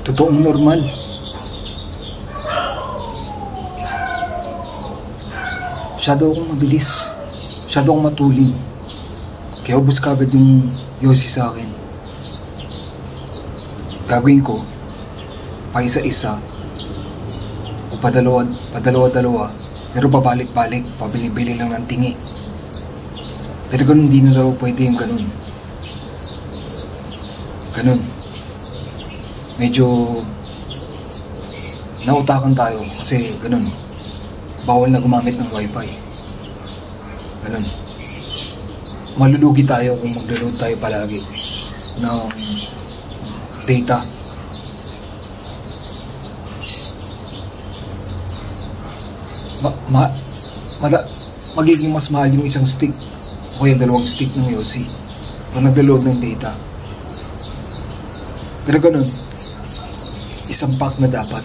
totoong normal. Masyado akong mabilis. Masyado akong matulin. Kaya ubos ka agad yung Yossi sa akin. Gagawin ko, pa isa-isa, o padalawa-dalawa, pero pabalik-balik, pabili-bili lang ng tingi. Pero ganun, hindi na daw pwede yung ganun. Ganun. Medyo nautakan tayo kasi ganun. Bawal na gumamit ng wifi. Ganun. Malulugi tayo kung maglo-load tayo palagi ng data. Magiging mas mahal yung isang stick o yung dalawang stick ng Yossi kung naglo-load ng data. Pero ganun, isang pack na dapat.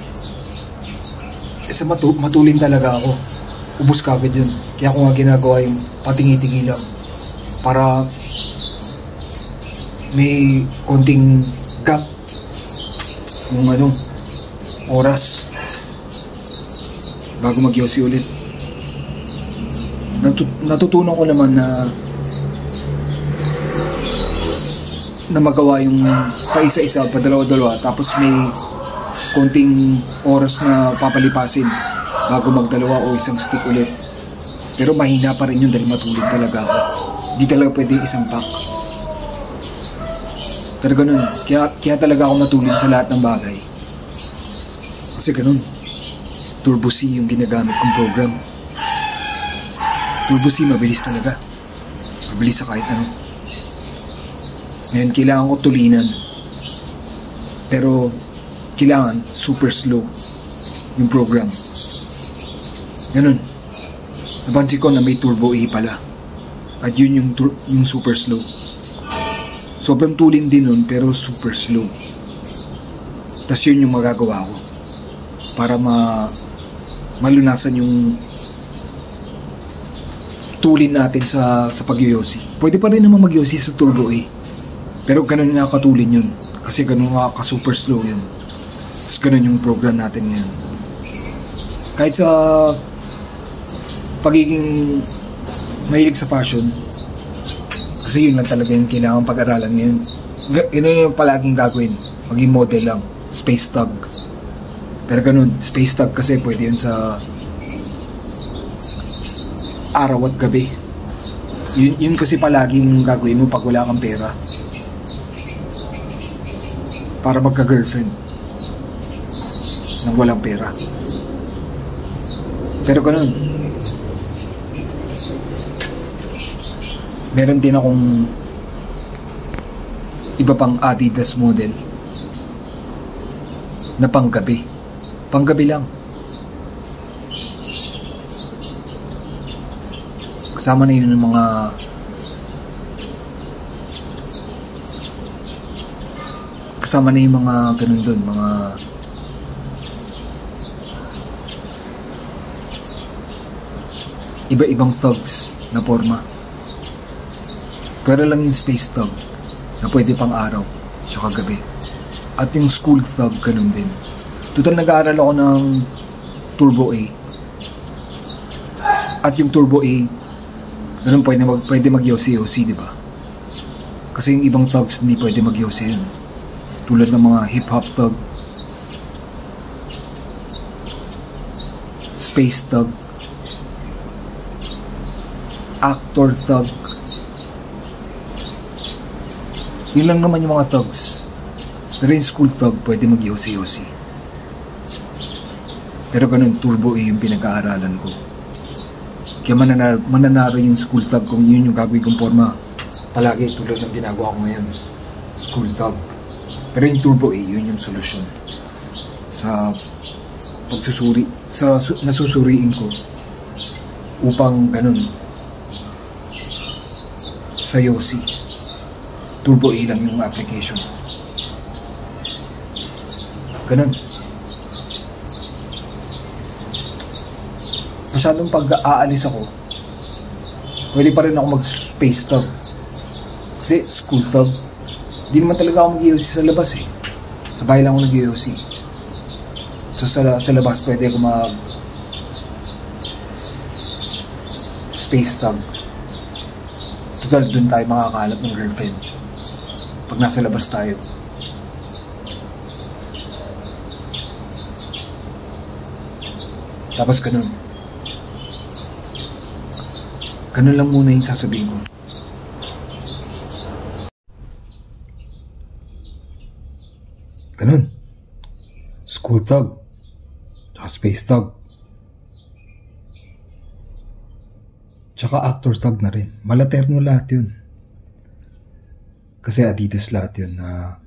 Kasi matulin talaga ako. Ubus ka agad yun. Kaya ako nga ginagawa yung patingi-tingi lang para may konting gap yung oras bago mag-Yossi ulit. Natutunan ko naman na magawa yung paisa-isa, padalawa-dalawa, tapos may konting oras na papalipasin bago magdalawa o isang stick ulit. Pero mahina pa rin yun dahil matulid talaga ako. Hindi talaga pwede isang pack. Pero ganun, kaya talaga ako matulid sa lahat ng bagay. Kasi ganun, Turbo C yung ginagamit kong program. Turbo C mabilis talaga. Mabilis sa kahit ano. Ngayon, kailangan ko tulinan. Pero, kailangan super slow yung program. Ganun. Napansin ko na may Turbo A pala. At yun yung super slow. Sobrang tulin din nun, pero super slow. Tas yun yung magagawa ko. Para malunasan yung tulin natin sa pag-Yossi. Pwede pa rin naman mag-Yossi sa Turbo A. Pero ganun nga katulin yun. Kasi ganun nga ka-super slow yun. Tapos ganun yung program natin ngayon. Kahit sa pagiging mahilig sa fashion, kasi yun lang talaga yung kailangan pag-aralan ngayon. Yun yung palaging gagawin. Maging model lang. Space tag. Pero ganun, space tag kasi pwede yun sa araw at gabi. Yun kasi palaging gagawin mo pag wala kang pera. Para magka-girlfriend nang walang pera. Pero ganun, meron din akong iba pang Adidas model na panggabi. Panggabi lang. Kasama na yun ng mga ganun dun, mga iba-ibang thugs na forma. Pero lang yung space thug na pwede pang araw tsaka gabi. At yung school thug ganun din. Total nag-aaral ako ng Turbo A. At yung Turbo A, ganun pwede mag-Yossi, di ba? Kasi yung ibang thugs hindi pwede mag-Yossi yun. Tulad ng mga hip-hop thug, space thug, actor thug. Yun lang naman yung mga thugs. Pero yung school thug, pwede mag-Yossi. Pero ganun, Turbo A yung pinag-aaralan ko. Kaya mananaro yung school thug kung yun yung gagawin kong forma. Palagi tulad ng ginagawa ko ngayon. School thug. Pero yung Turbo A, yun yung solusyon. Sa pagsusuri, sa nasusuriin ko. Upang ganun, sa Yossi, Turbo A lang yung application. Ganun. Masyadong pag-aalis ako, pwede pa rin ako mag-space thug. Kasi school thug, hindi naman talaga ako mag-Yossi sa labas eh. Sa bahay lang ako nag-yosi. So sa labas pwede ako mag space tag. Total dun tayo makakalap ng girlfriend pag nasa labas tayo. Tapos ganun. Ganun lang muna yung sasabihin ko. Ganun. School tag. Tsaka space tag. Tsaka actor tag na rin. Malaterno lahat yun. Kasi Adidas lahat yun na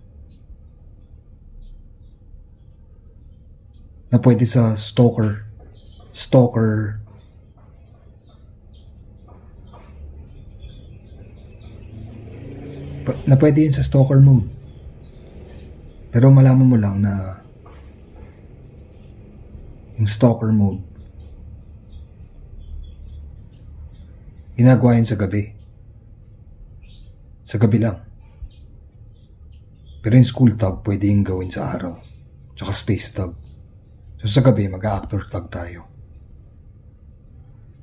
pwede sa stalker na pwede yun sa stalker mode. Pero malaman mo lang na yung stalker mode ginagawa yun sa gabi. Sa gabi lang. Pero yung school tag pwede yung gawin sa araw. Tsaka space tag. So sa gabi mag-actor tag tayo.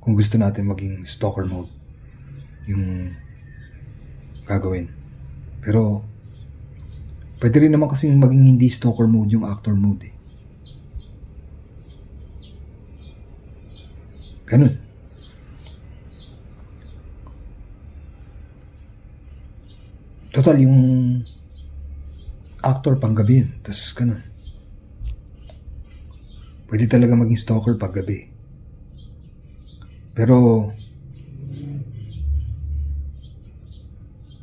Kung gusto natin maging stalker mode yung gagawin. Pero pwede rin naman kasing maging hindi stalker mode yung actor mode eh. Ganun. Total yung actor panggabi yun. Tapos ganun. Pwede talaga maging stalker paggabi. Pero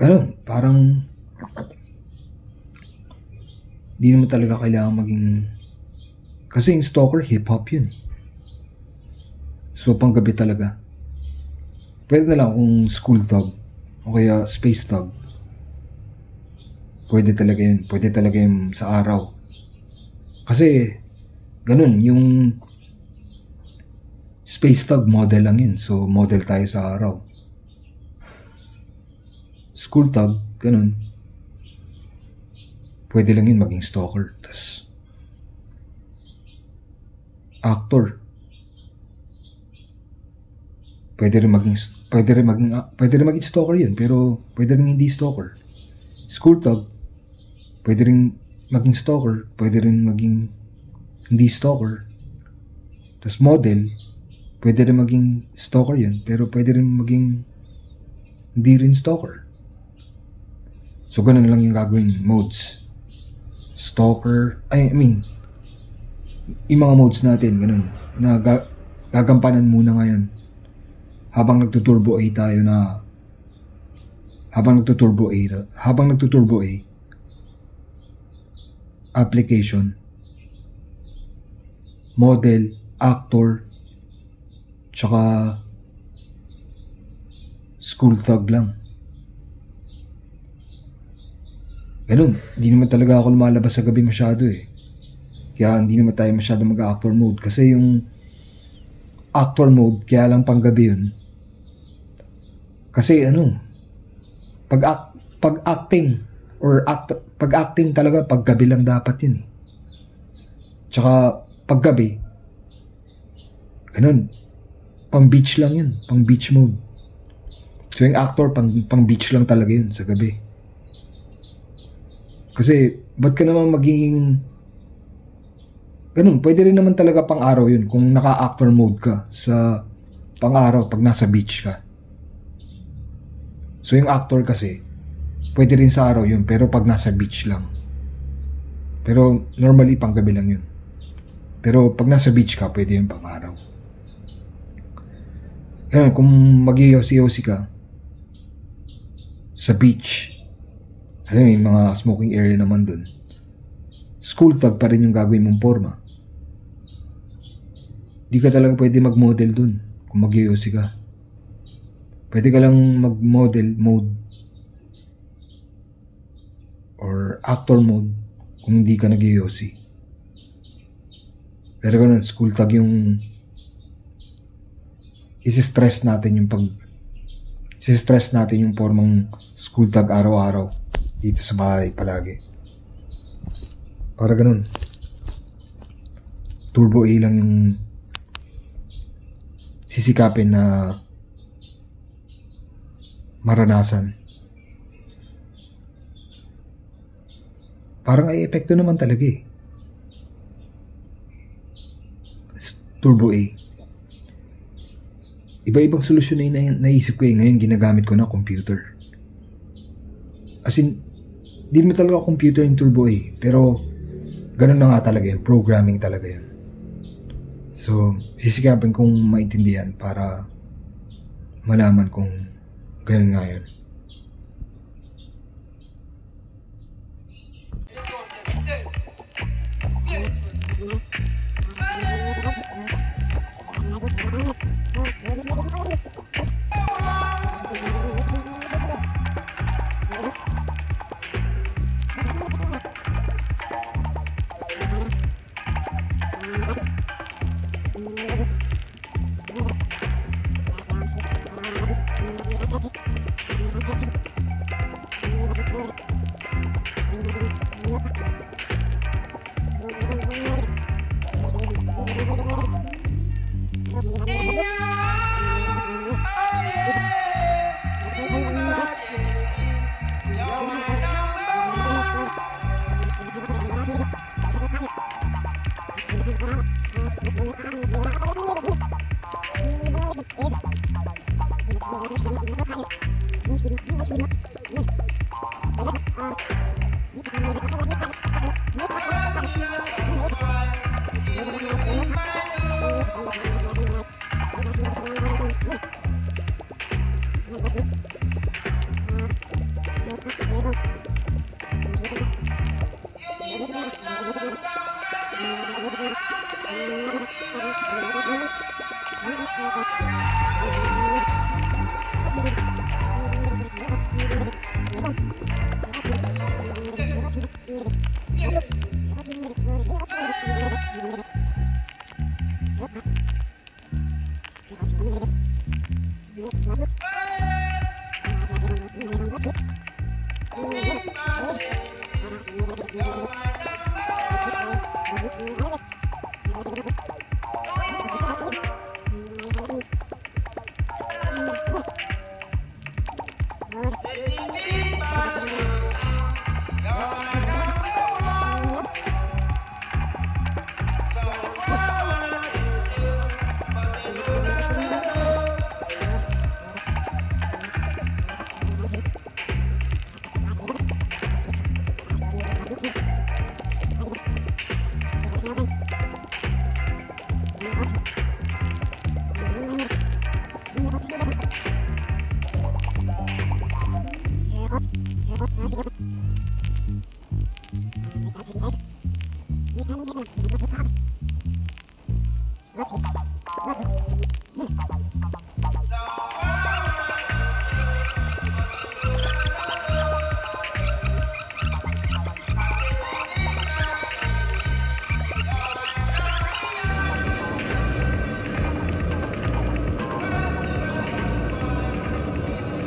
ganun. Parang di naman talaga kailangan maging, kasi yung stalker hip-hop yun. So panggabi talaga. Pwede na lang kung school tag o kaya space tag. Pwede talaga yun. Pwede talaga yun sa araw. Kasi ganun, yung space tag model lang yun. So model tayo sa araw. School tag, ganun. Pwede lang yun maging stalker. Tas actor. Pwede rin maging stalker yun, pero pwede rin hindi stalker. School tag, pwede rin maging stalker, pwede rin maging hindi stalker. Tas model, pwede rin maging stalker yun, pero pwede rin maging hindi rin stalker. So ganun lang yung gagawin modes. Stalker, yung mga modes natin, ganun, na gagampanan muna ngayon. Habang nagtuturbo A tayo na, habang nagtuturbo A, application, model, actor, tsaka school thug lang. Ganun, hindi naman talaga ako lumalabas sa gabi masyado eh. Kaya hindi naman tayo masyado mag-actor mode. Kasi yung actor mode, kaya lang pang gabi yun. Kasi pag-acting talaga, paggabi lang dapat yun eh. Tsaka paggabi, ganun, pang beach lang yun, pang beach mode. So yung actor, pang beach lang talaga yun sa gabi. Kasi, ba't ka naman magiging ganun, pwede rin naman talaga pang araw yun kung naka-actor mode ka sa pang araw pag nasa beach ka. So yung actor kasi, pwede rin sa araw yun, pero pag nasa beach lang. Pero normally pang gabi lang yun. Pero pag nasa beach ka, pwede yun pang araw. Kaya kung mag-yosi-yosi ka sa beach, kasi may mga smoking area naman dun, school tag pa rin yung gagawin mong forma. Di ka talaga pwede mag-model dun kung mag-yosi ka. Pwede ka lang mag-model mode or actor mode kung hindi ka nag-yosi. Pero ganun, school tag yung isi-stress natin yung formang school tag araw-araw dito sa bahay palagi. Para ganun. Turbo A lang yung sisikapin na maranasan. Parang ay epekto naman talaga eh. Turbo A. Iba-ibang solusyon na yung naisip ko eh. Ngayon ginagamit ko na computer. As in, di mo talaga computer yung Turbo A. Pero, ganun na nga talaga yun. Programming talaga yun. So, sisikapin kong maintindihan para malaman kung ganun nga yun.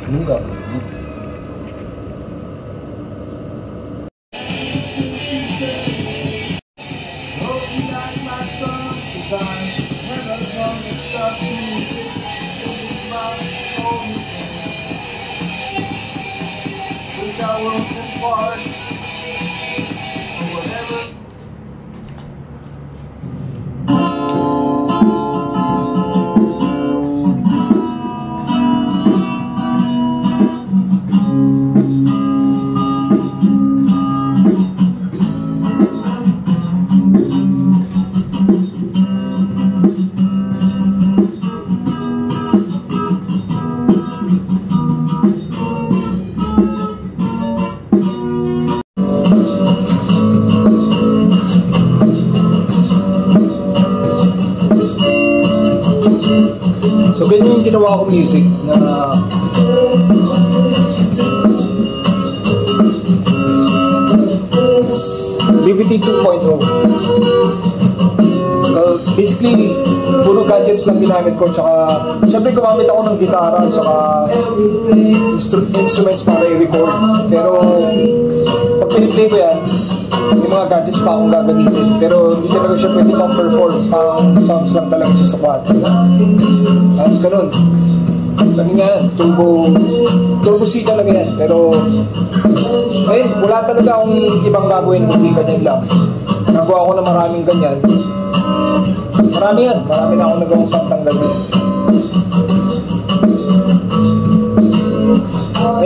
Anong gagawin mo? So ganyan yung ginawa ko music na Livity 2.0. Basically, puro gadgets lang ginamit ko, tsaka syempre gumamit ako ng gitara tsaka instruments para i-record. Pero pag piniplay ko yan, yung mga gadgets pa akong gagamitin. Pero hindi talaga siya pwede pang perform. Pang sounds lang talaga siya sa kwarto. Tapos ganun. Ano nga, turbo C talaga yan. Pero ayun, wala talaga akong ibang gagawin kundi ganyan lang. Nagawa ko na maraming ganyan. Marami yan. Marami na akong nagawang pagtanggal yan.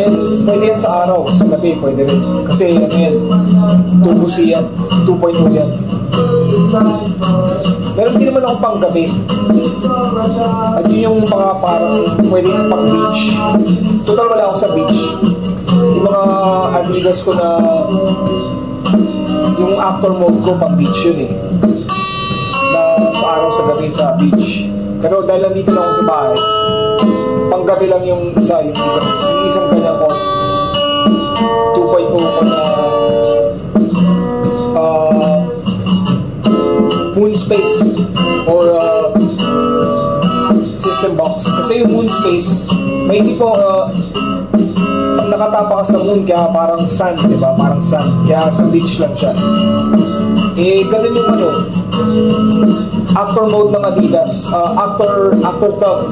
And pwede yan sa araw, sa gabi pwede rin. Kasi ano yan, turbo C yan, 2.0 yan. Meron din naman akong pang gabi. At yun yung mga parang pwede pang beach. Total wala ako sa beach. Yung mga Adidas ko na yung actor mode ko pang beach yun eh. Na sa araw, sa gabi, sa beach. Pero dahil nandito lang ako sa bahay, panggabi lang yung isang ganyan ko 2.0 ko na moon space or system box. Kasi yung moon space, maisip ko pag nakatapa ka sa moon, kaya parang sun, diba? Parang sun, kaya sa beach lang siya. Eh, ganun yung ano, actor mode ng Adidas, actor thumb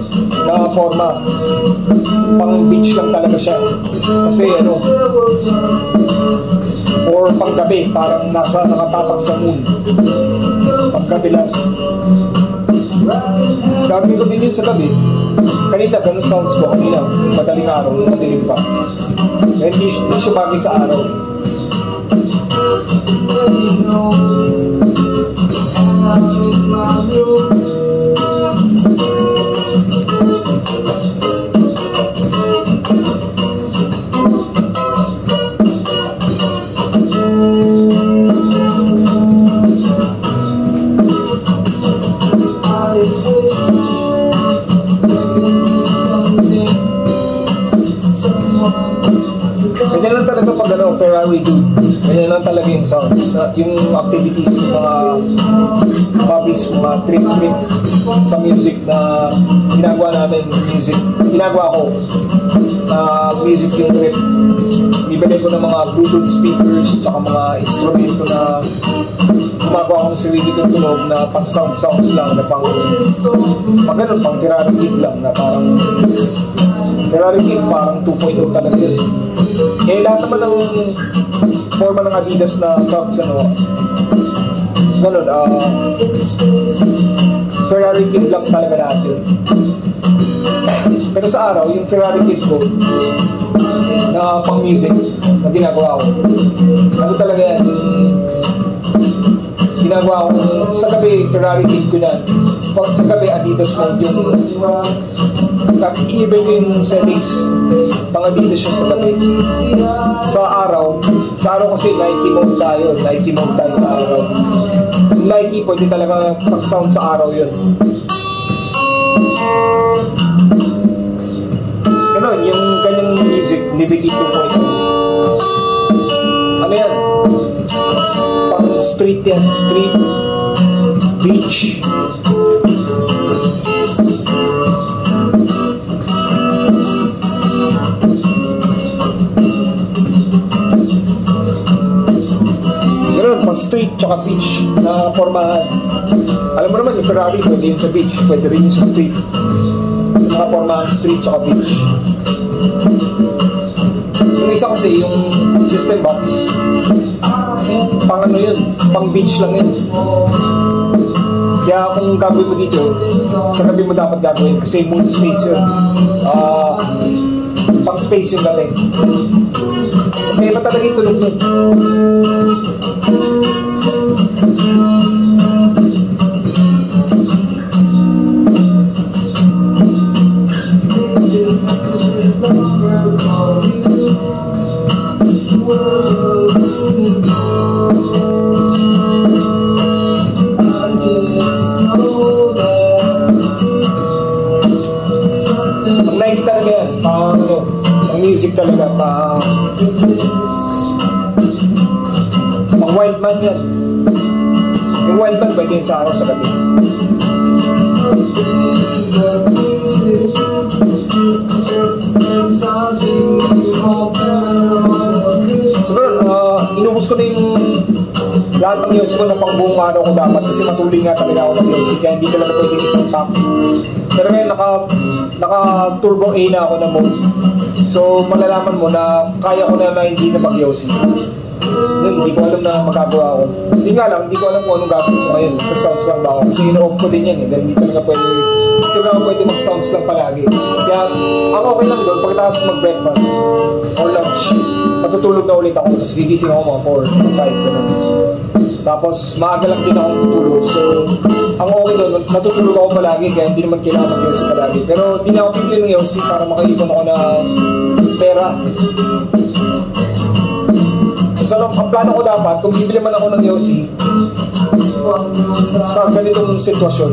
na forma, pang beach lang talaga siya. Kasi ano, or pang gabi, parang nakatapak sa moon, pang gabi lang. Gagawin ko din yun sa gabi. Kanina, ganun sounds ko. Kanina, madaling araw, madilim pa. Hindi siya bagay sa araw. Ganyan lang talaga pag ano, Ferrari dude. Ganyan lang talaga yung sounds, yung activities, yung mga hobbies, mga trip sa music na ginagawa namin. Ginagawa ko music yung trip. Bibili ko ng mga Bluetooth speakers tsaka mga instrumento na gumagawa ko ng sarili kong tunog na pang sounds lang, na pang ganun, pang Ferrari kit lang, na parang Ferrari kit, parang 2.0 talaga yun. Eh, lahat naman ng forma ng Adidas na thugs, ano, ganun, Ferrari kit lang talaga lahat yun. Pero sa araw, yung Ferrari kit ko na pang music na ginagawa ko, ano talaga yan, ginagawa ko sa gabi, Ferrari kit ko yan. Pag sa gabi, Adidas mode yung i-ibig ko yung settings, pang Adidas siya sa gabi. Sa araw kasi Nike mode tayo sa araw. Yung Nike, pwede talaga pag-sound sa araw yun. Ganun, yung kanyang music, Liberty 2.0. Ano yan? Pang street yan, street, beach. Ganun, pang street tsaka beach na formahan. Alam mo naman, yung Ferrari pwede yun sa beach, pwede rin yun sa street. Sa mga formahan street tsaka beach. Yung isa kasi, yung system box, pang ano yun, pang beach lang yun. Kaya kung gagawin mo dito, sa gabi mo dapat gagawin kasi moon space yun. Pang space yung galing. May iba talaga yung tulog nun. Nike talaga yan, ang music talaga, pang Wildman yan. Yung Wildman pwede yun sa araw, sa gabi. So, inubos ko na yung lahat ng Yossi ko na pang buong araw ko dapat kasi matuloy nga talaga ako ng Yossi kaya hindi talaga pwedeng isang top. Pero ngayon naka turbo A na ako na mode. So malalaman mo na kaya ko na hindi na mag-Yossi. Yun, hindi ko alam na magagawa ko. Hindi ko alam kung anong gagawin ko ngayon. Sa sounds lang ba ako? Kasi ino-off ko din yan eh. Dahil hindi talaga pwede mag-sounds lang palagi. Kaya, ang okay lang doon, pagkatapos ko mag-breakfast or lunch, matutulog na ulit ako. Tapos gigising ako mga 4, 5, gano'n. Tapos, maaga lang din ako matutulog. So, ang okay doon, natutulog ako palagi, kaya hindi naman kailangan mag-Yossi palagi. Pero, hindi na ako pipili ng Yossi para makaipon ako ng pera. So, ang plano ko dapat, kung bibili man ako ng Yossi, sa ganitong sitwasyon,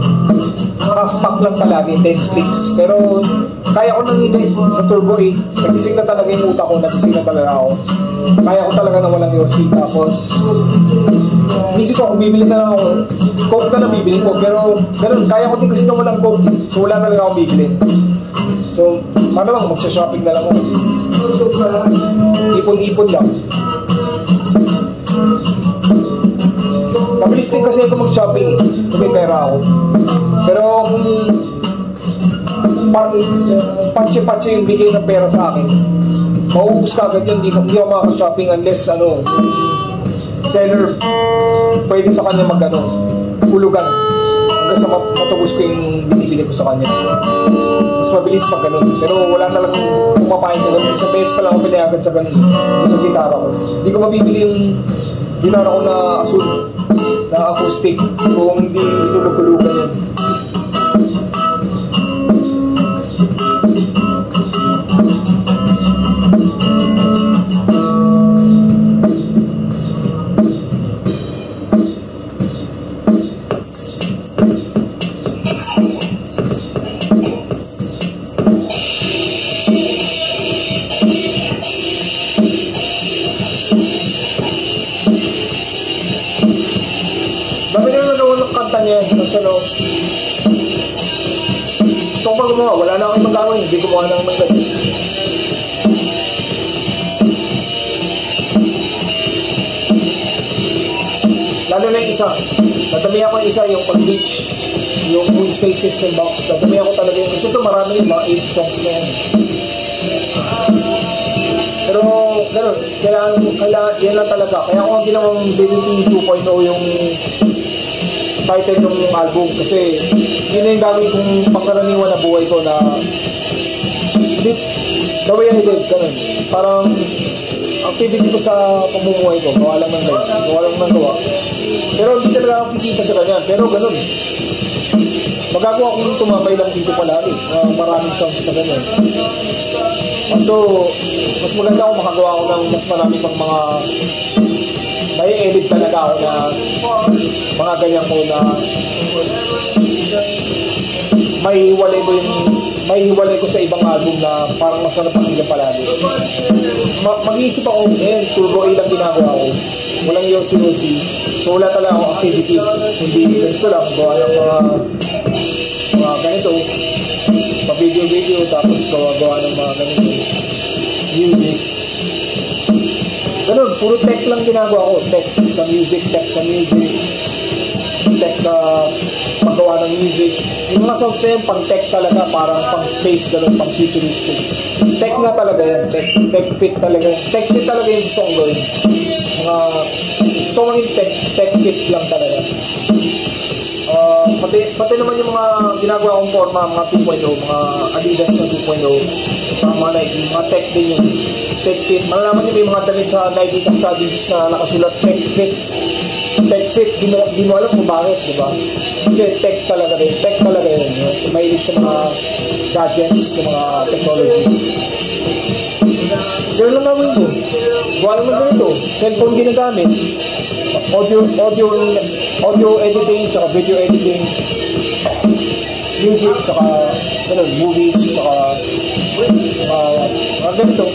half-pack lang palagi, 10 sticks. Pero, kaya ko nang hindi sa Turbo 8. Nagising na talaga yung utak ko, nagising na talaga ako. Kaya ko talaga na walang Yossi. Tapos, isip ko, kung bibili na lang ako, Coke na bibili ko. Pero, ganun, kaya ko din kasi na walang Coke. So, wala talaga akong bibili. So, malamang magsha-shopping na lang ako. Ipon-ipon lang. Mabilis din kasi ako mag-shopping kung may pera ako. Pero kung patse-patse yung bigay ng pera sa akin, mauubos ka agad yun. Hindi ako makaka-shopping unless seller pwede sa kanya hulugan hanggang sa matubos ko yung binibili ko sa kanya. Mas mabilis pag ganun. Pero wala talagang pumapahin na ganun. Sa best pa lang ako pinayagan sa ganun. Sa gitara ko. Hindi ko mabibili yung gitara ko na asul, na acoustic, kung hindi hinulog-hulugan yan. So pag gumawa, wala na akong magawin, hindi gumawa na akong magawin. Lalo na yung isa, natamihan ko yung isa, yung pag-reach, yung full space system box, natamihan ko talaga yung kasi ito marami yung mga 8 songs na yan. Pero gano'n, kailangan yan lang talaga. Kaya ako ang ginawang BBT 2.0 yung title ng album kasi yun na yung gagawin kong pangkaraniwan na buhay ko na the way I live, ganun. Parang activity ko sa pamumuhay ko, gawa lang ng gawa. Pero hindi talaga ako kikita sa kanya, pero ganun. Magagawa kong tumambay lang dito palagi, maraming songs na ganun. So, mas maganda ako makagawa ako ng mas marami pang mga may edit talaga ako na mga ganyan ko na may hiwalay ko sa ibang album na parang masarap pakinggan palagi. Mag-iisip ako, Turbo A lang ginagawa ko. Walang Yossi. So wala talaga akong activity. Hindi ganito lang, gawa ng mga ganito, pa-video, tapos gawa ng mga ganito, music. Ganun, puro tech lang ginagawa ko. Tech sa music, tech sa paggawa ng music. Yung mga songs na yun, pang-tech talaga, parang pang-space, ganun, pang-futuristic. Tech nga talaga yan, tech fit talaga yan. Tech fit talaga yung gusto kong gawin. Gusto kong yung tech fit lang talaga. Pati naman yung mga ginagawa kong forma, mga 2.0, mga Adidas na 2.0, mga Nike, mga tech din yun. Tech fit. Malalaman nyo may mga damit sa Nike at sa Adidas na nakasulat tech fit. Tech fit, di mo alam kung bakit, di ba? Kasi tech talaga rin. Tech talaga yun. Mahilig sa mga gadgets, sa mga technology. Pero lang naman ito. Gawa naman ganito. Cellphone ginagamit. Audio editing, saka video editing. Music, saka movies, saka ganito.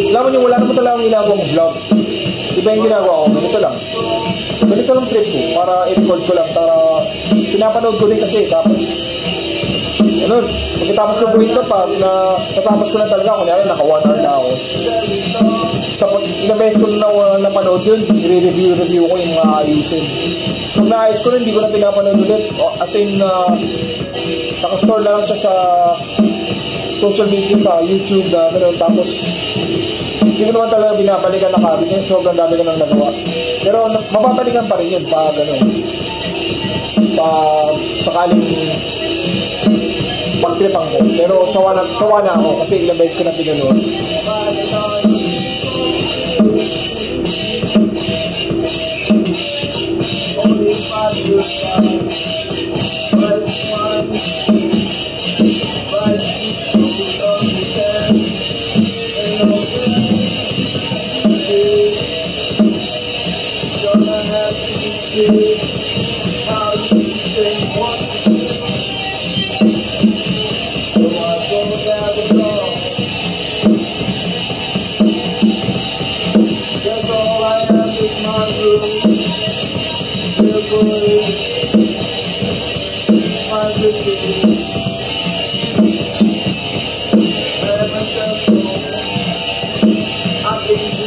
Alam mo nyo, wala naman talaga ang ginagawang vlog. Iba yung ginagawa ko, ganito lang trip ko, para i-record ko lang, para pinapanood ko din kasi, tapos Ganun. Pagkatapos ko break up pa, natapos ko na talaga, kunyari naka 1 hour na ako. Tapos ilang beses ko na napanood yun, i-review ko yung mga ayusin. So naayos ko na, hindi ko na pinapanood ulit. As in, nakastore na lang siya sa social media, sa YouTube na gano'n. Tapos hindi ko naman talaga binabalikan na kabin yun, sobrang dami ko nang nagawa. Pero mababalikan pa rin yun pa gano'n. Pa sakaling pagtripang ko. Pero sawa na ako kasi ilang beses ko na pinanood.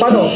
Paano?